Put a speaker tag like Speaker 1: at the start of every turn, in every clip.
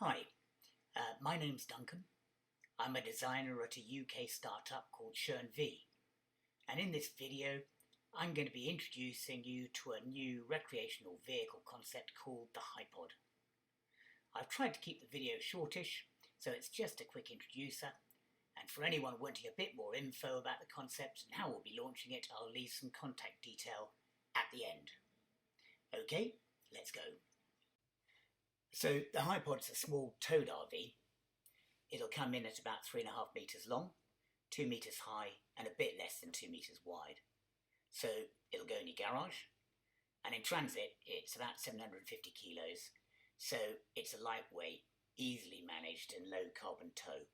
Speaker 1: Hi, my name's Duncan. I'm a designer at a UK startup called V, and in this video I'm going to be introducing you to a new recreational vehicle concept called the HiPod. I've tried to keep the video shortish, so it's just a quick introducer, and for anyone wanting a bit more info about the concept and how we'll be launching it, I'll leave some contact detail at the end. Okay, let's go. So the HiPod's a small towed RV. It'll come in at about 3.5 metres long, 2 metres high and a bit less than 2 metres wide. So it'll go in your garage, and in transit it's about 750 kilos, so it's a lightweight, easily managed and low carbon tow.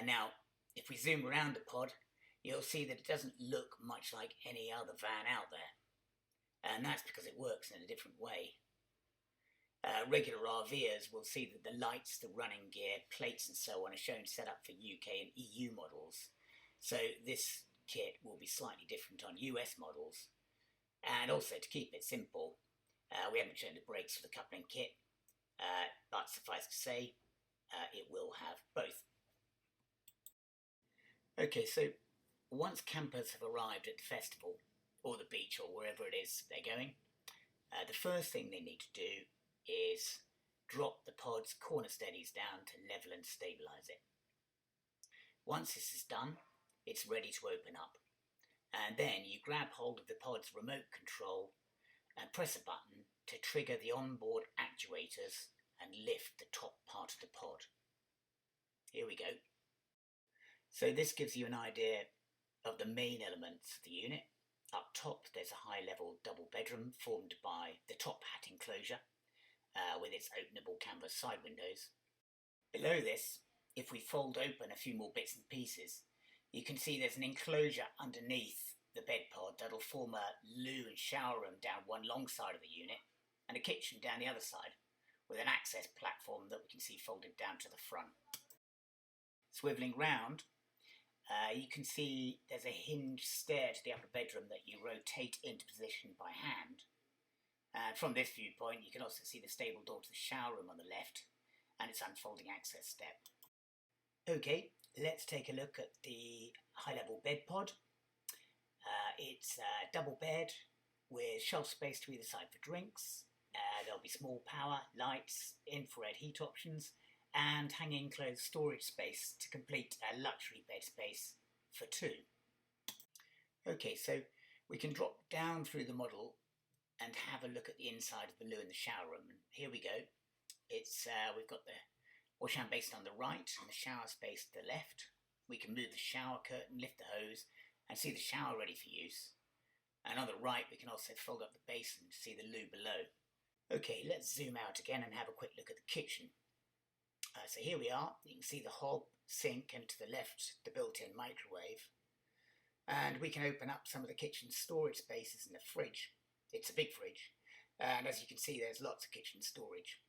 Speaker 1: Now, if we zoom around the pod, you'll see that it doesn't look much like any other van out there, and that's because it works in a different way. Regular RVers will see that the lights, the running gear, plates and so on are shown set up for UK and EU models. So this kit will be slightly different on US models. And also, to keep it simple, we haven't shown the brakes for the coupling kit, but suffice to say, it will have both. Okay, so once campers have arrived at the festival, or the beach, or wherever it is they're going, the first thing they need to do is drop the pod's corner steadies down to level and stabilise it. Once this is done, it's ready to open up, and then you grab hold of the pod's remote control and press a button to trigger the onboard actuators and lift the top part of the pod. Here we go. So this gives you an idea of the main elements of the unit. Up top there's a high-level double bedroom formed by the top hat enclosure, with its openable canvas side windows. Below this, if we fold open a few more bits and pieces, you can see there's an enclosure underneath the bed pod that'll form a loo and shower room down one long side of the unit and a kitchen down the other side, with an access platform that we can see folded down to the front. Swivelling round, you can see there's a hinged stair to the upper bedroom that you rotate into position by hand. And from this viewpoint, you can also see the stable door to the shower room on the left and its unfolding access step. Okay, let's take a look at the high-level bed pod. It's a double bed with shelf space to either side for drinks. There'll be small power, lights, infrared heat options, and hanging clothes storage space to complete a luxury bed space for two. Okay, so we can drop down through the model and have a look at the inside of the loo and the shower room. And here we go. We've got the wash hand basin on the right and the shower space to the left. We can move the shower curtain, lift the hose, and see the shower ready for use. And on the right, we can also fold up the basin to see the loo below. Okay, let's zoom out again and have a quick look at the kitchen. So here we are. You can see the hob, sink, and to the left, the built-in microwave. And we can open up some of the kitchen storage spaces in the fridge. It's a big fridge, and as you can see, there's lots of kitchen storage.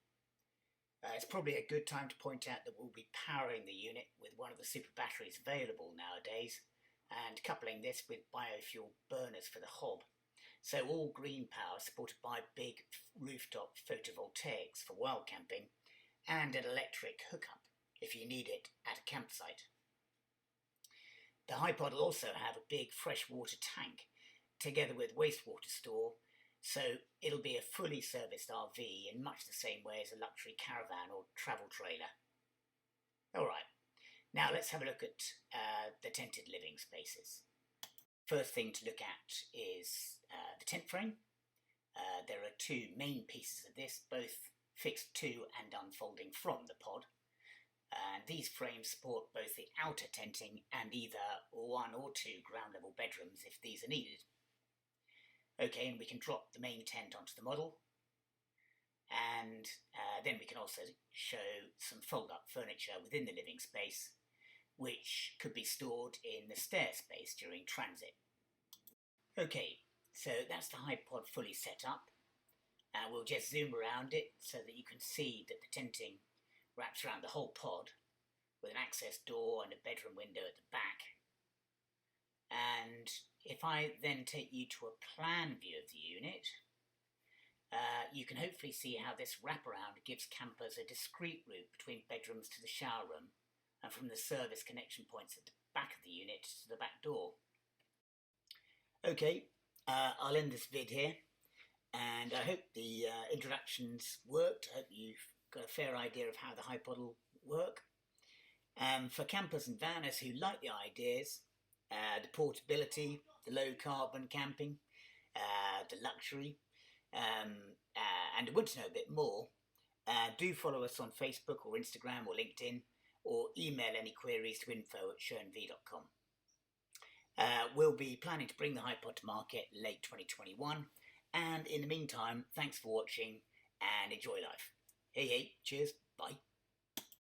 Speaker 1: It's probably a good time to point out that we'll be powering the unit with one of the super batteries available nowadays, and coupling this with biofuel burners for the hob. So all green power supported by big rooftop photovoltaics for wild camping, and an electric hookup if you need it at a campsite. The HiPod will also have a big freshwater tank, together with wastewater store, so it'll be a fully serviced RV in much the same way as a luxury caravan or travel trailer. Alright, now let's have a look at the tented living spaces. First thing to look at is the tent frame. There are two main pieces of this, both fixed to and unfolding from the pod. And these frames support both the outer tenting and either one or two ground level bedrooms if these are needed. Okay, and we can drop the main tent onto the model, and then we can also show some fold-up furniture within the living space, which could be stored in the stair space during transit. Okay, so that's the HiPod fully set up, and we'll just zoom around it so that you can see that the tenting wraps around the whole pod, with an access door and a bedroom window at the back. And if I then take you to a plan view of the unit, you can hopefully see how this wraparound gives campers a discreet route between bedrooms to the shower room and from the service connection points at the back of the unit to the back door. Okay, I'll end this vid here, and I hope the introductions worked. I hope you've got a fair idea of how the HiPod will work. For campers and vanners who like the ideas, the portability, the low carbon camping, the luxury, and want to know a bit more, do follow us on Facebook or Instagram or LinkedIn, or email any queries to info@schoenv.com. We'll be planning to bring the HiPod to market late 2021, and in the meantime, thanks for watching and enjoy life. Hey, cheers, bye.